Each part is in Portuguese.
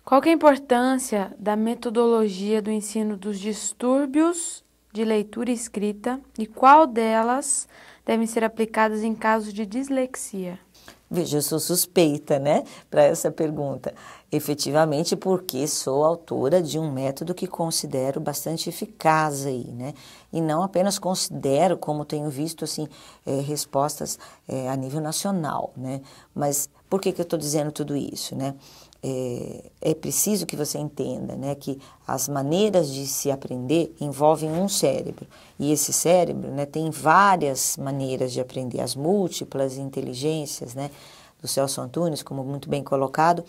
Qual que é a importância da metodologia do ensino dos distúrbios de leitura e escrita e qual delas devem ser aplicadas em casos de dislexia? Veja, eu sou suspeita, né, para essa pergunta. Efetivamente, porque sou autora de um método que considero bastante eficaz aí, né? E não apenas considero, como tenho visto, assim, respostas a nível nacional, né? Mas por que eu estou dizendo tudo isso, né? É preciso que você entenda, né, que as maneiras de se aprender envolvem um cérebro. E esse cérebro, né, tem várias maneiras de aprender, as múltiplas inteligências, né, do Celso Antunes, como muito bem colocado.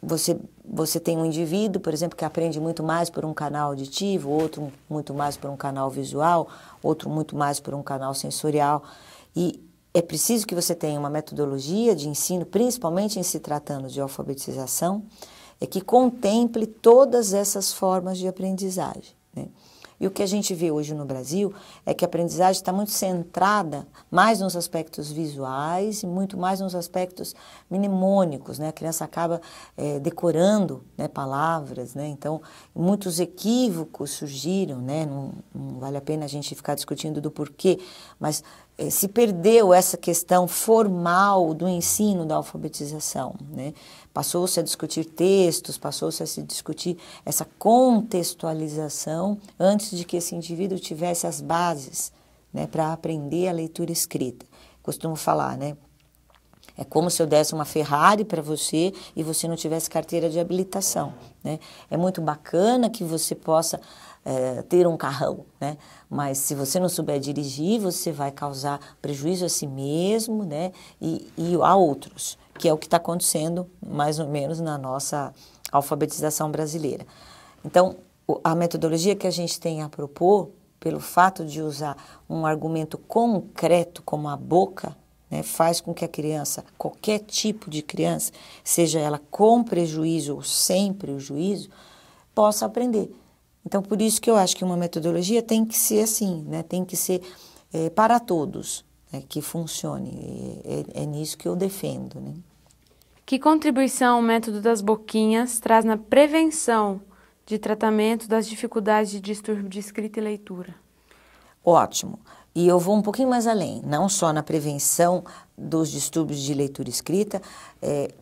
Você tem um indivíduo, por exemplo, que aprende muito mais por um canal auditivo, outro muito mais por um canal visual, outro muito mais por um canal sensorial. E é preciso que você tenha uma metodologia de ensino, principalmente em se tratando de alfabetização, que contemple todas essas formas de aprendizagem, né? E o que a gente vê hoje no Brasil é que a aprendizagem está muito centrada mais nos aspectos visuais e muito mais nos aspectos mnemônicos, né? A criança acaba decorando, né, palavras, né? Então, muitos equívocos surgiram, né? Não vale a pena a gente ficar discutindo do porquê, mas se perdeu essa questão formal do ensino da alfabetização, né? Passou-se a discutir textos, passou-se a se discutir essa contextualização antes de que esse indivíduo tivesse as bases, né, para aprender a leitura escrita. Costumo falar, né? É como se eu desse uma Ferrari para você e você não tivesse carteira de habilitação, né? É muito bacana que você possa ter um carrão, né? Mas se você não souber dirigir, você vai causar prejuízo a si mesmo, né? E a outros, que é o que está acontecendo mais ou menos na nossa alfabetização brasileira. Então, a metodologia que a gente tem a propor, pelo fato de usar um argumento concreto como a boca, né, faz com que a criança, qualquer tipo de criança, seja ela com prejuízo ou sem prejuízo, possa aprender. Então, por isso que eu acho que uma metodologia tem que ser assim, né, tem que ser para todos, né, que funcione. É nisso que eu defendo, né? Que contribuição o método das boquinhas traz na prevenção de tratamento das dificuldades de distúrbio de escrita e leitura? Ótimo. E eu vou um pouquinho mais além, não só na prevenção dos distúrbios de leitura e escrita,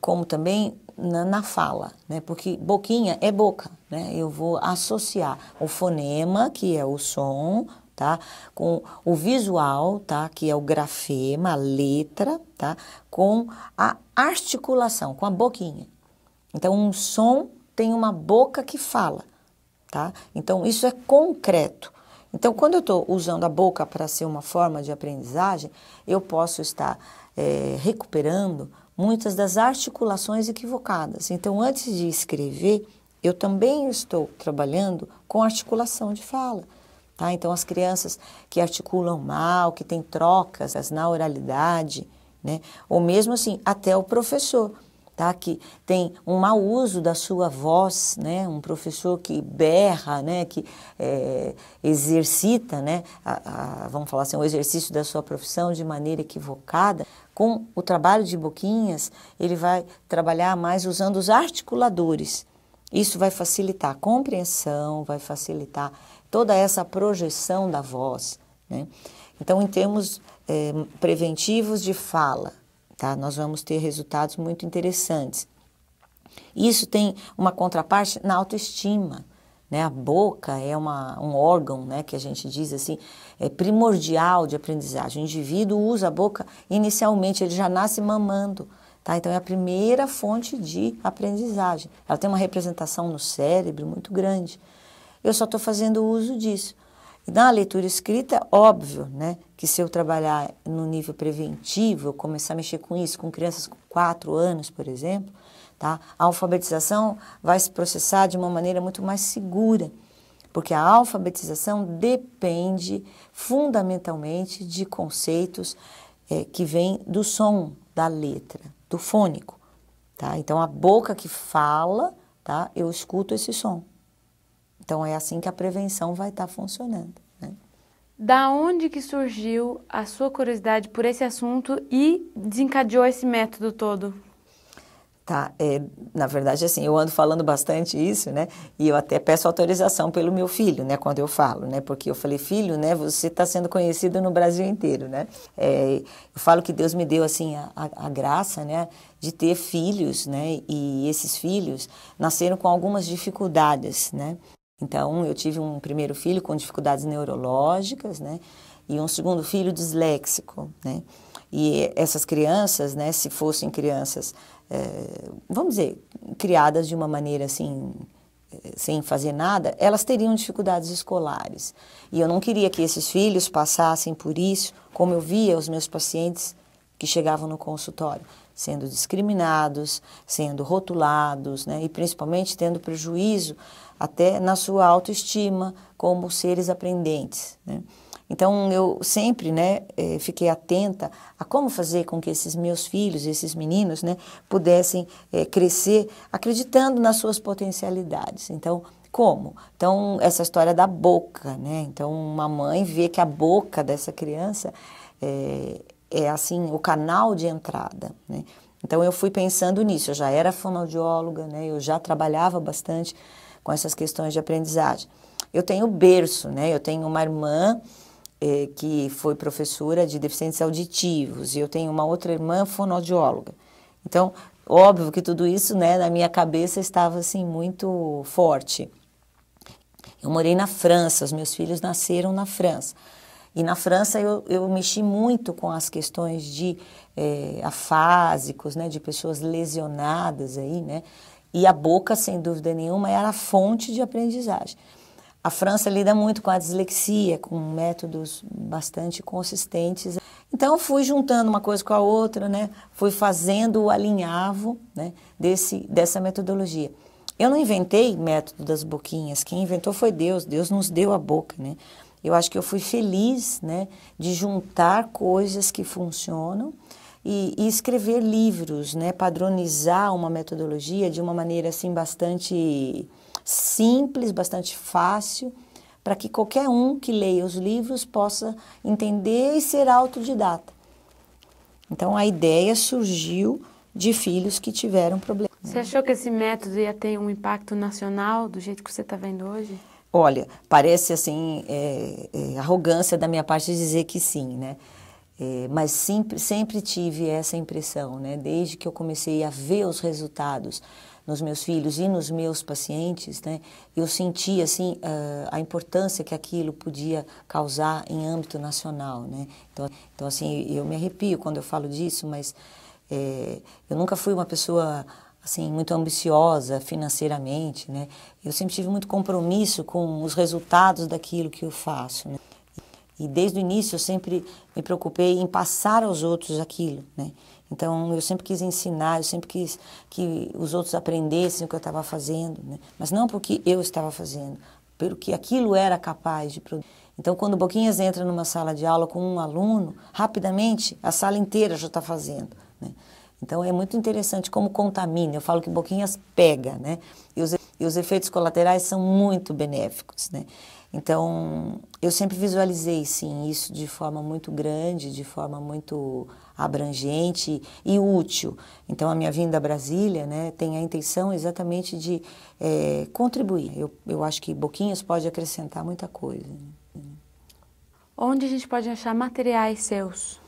como também na fala, né? Porque boquinha é boca, né? Eu vou associar o fonema, que é o som, tá? Com o visual, tá? Que é o grafema, a letra, tá? Com a articulação, com a boquinha. Então, um som tem uma boca que fala, tá? Então, isso é concreto. Então, quando eu estou usando a boca para ser uma forma de aprendizagem, eu posso estar recuperando muitas das articulações equivocadas. Então, antes de escrever, eu também estou trabalhando com articulação de fala, tá? Então, as crianças que articulam mal, que têm trocas na oralidade, né? Ou mesmo assim, até o professor, tá? Que tem um mau uso da sua voz, né? Um professor que berra, né? Que exercita, né? Vamos falar assim, o exercício da sua profissão de maneira equivocada. Com o trabalho de boquinhas, ele vai trabalhar mais usando os articuladores. Isso vai facilitar a compreensão, vai facilitar toda essa projeção da voz, né? Então, em termos preventivos de fala, tá? Nós vamos ter resultados muito interessantes. Isso tem uma contraparte na autoestima, né? A boca é um órgão, né, que a gente diz assim, primordial de aprendizagem. O indivíduo usa a boca inicialmente, ele já nasce mamando, tá? Então é a primeira fonte de aprendizagem. Ela tem uma representação no cérebro muito grande. Eu só estou fazendo uso disso. E na leitura escrita, óbvio, né, que se eu trabalhar no nível preventivo, eu começar a mexer com isso, com crianças com 4 anos, por exemplo, tá, a alfabetização vai se processar de uma maneira muito mais segura, porque a alfabetização depende fundamentalmente de conceitos que vêm do som, da letra, do fônico, tá? Então, a boca que fala, tá, eu escuto esse som. Então, é assim que a prevenção vai estar funcionando, né? Da onde que surgiu a sua curiosidade por esse assunto e desencadeou esse método todo? Tá, na verdade, assim, eu ando falando bastante isso, né? E eu até peço autorização pelo meu filho, né? Quando eu falo, né? Porque eu falei, filho, né? Você está sendo conhecido no Brasil inteiro, né? Eu falo que Deus me deu, assim, a graça, né? De ter filhos, né? E esses filhos nasceram com algumas dificuldades, né? Então, eu tive um primeiro filho com dificuldades neurológicas, né? E um segundo filho disléxico, né? E essas crianças, né? Se fossem crianças vamos dizer, criadas de uma maneira assim, sem fazer nada, elas teriam dificuldades escolares. E eu não queria que esses filhos passassem por isso, como eu via os meus pacientes que chegavam no consultório, sendo discriminados, sendo rotulados, né, e principalmente tendo prejuízo até na sua autoestima como seres aprendentes, né. Então, eu sempre, né, fiquei atenta a como fazer com que esses meus filhos, esses meninos, né, pudessem crescer acreditando nas suas potencialidades. Então, como? Então, essa história da boca, né? Então, uma mãe vê que a boca dessa criança é assim, o canal de entrada, né? Então, eu fui pensando nisso. Eu já era fonoaudióloga, né? Eu já trabalhava bastante com essas questões de aprendizagem. Eu tenho berço, né? Eu tenho uma irmã que foi professora de deficientes auditivos, e eu tenho uma outra irmã fonoaudióloga. Então, óbvio que tudo isso, né, na minha cabeça estava assim muito forte. Eu morei na França, os meus filhos nasceram na França. E na França eu mexi muito com as questões de afásicos, né, de pessoas lesionadas aí, né? E a boca, sem dúvida nenhuma, era a fonte de aprendizagem. A França lida muito com a dislexia, com métodos bastante consistentes. Então, fui juntando uma coisa com a outra, né? Fui fazendo o alinhavo, né, dessa metodologia. Eu não inventei método das boquinhas, quem inventou foi Deus, Deus nos deu a boca, né? Eu acho que eu fui feliz, né, de juntar coisas que funcionam e escrever livros, né, padronizar uma metodologia de uma maneira assim bastante simples, bastante fácil, para que qualquer um que leia os livros possa entender e ser autodidata. Então, a ideia surgiu de filhos que tiveram problemas. Você achou que esse método ia ter um impacto nacional do jeito que você está vendo hoje? Olha, parece assim, arrogância da minha parte dizer que sim, né? Mas sempre tive essa impressão, né? Desde que eu comecei a ver os resultados nos meus filhos e nos meus pacientes, né? Eu senti assim a importância que aquilo podia causar em âmbito nacional, né? Então assim, eu me arrepio quando eu falo disso, mas eu nunca fui uma pessoa assim muito ambiciosa financeiramente, né? Eu sempre tive muito compromisso com os resultados daquilo que eu faço, né? E desde o início eu sempre me preocupei em passar aos outros aquilo, né? Então, eu sempre quis ensinar, eu sempre quis que os outros aprendessem o que eu estava fazendo, né? Mas não porque eu estava fazendo, pelo que aquilo era capaz de produzir. Então, quando o Boquinhas entra numa sala de aula com um aluno, rapidamente a sala inteira já está fazendo, né? Então, é muito interessante como contamina. Eu falo que Boquinhas pega, né? E os efeitos colaterais são muito benéficos, né? Então, eu sempre visualizei, sim, isso de forma muito grande, de forma muito abrangente e útil. Então, a minha vinda a Brasília, né, tem a intenção exatamente de contribuir. Eu acho que Boquinhas pode acrescentar muita coisa, né? Onde a gente pode achar materiais seus?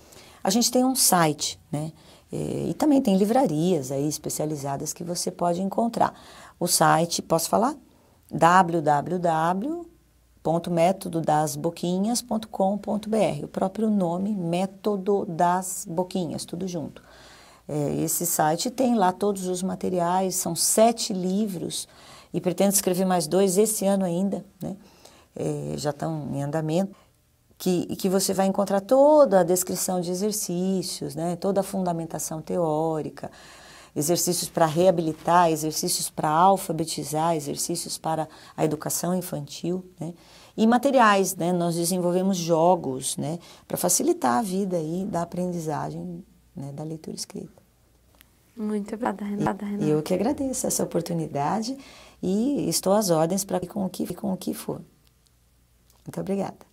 A gente tem um site, né? E também tem livrarias aí especializadas que você pode encontrar. O site, posso falar? www.metododasboquinhas.com.br. O próprio nome, Método das Boquinhas, tudo junto. Esse site tem lá todos os materiais, são 7 livros e pretendo escrever mais 2 esse ano ainda, né? Já estão em andamento. Que você vai encontrar toda a descrição de exercícios, né? Toda a fundamentação teórica, exercícios para reabilitar, exercícios para alfabetizar, exercícios para a educação infantil, né? E materiais, né? Nós desenvolvemos jogos, né? Para facilitar a vida aí da aprendizagem, né? Da leitura escrita. Muito obrigada, Renata. Eu que agradeço essa oportunidade e estou às ordens para com o que for. Muito obrigada.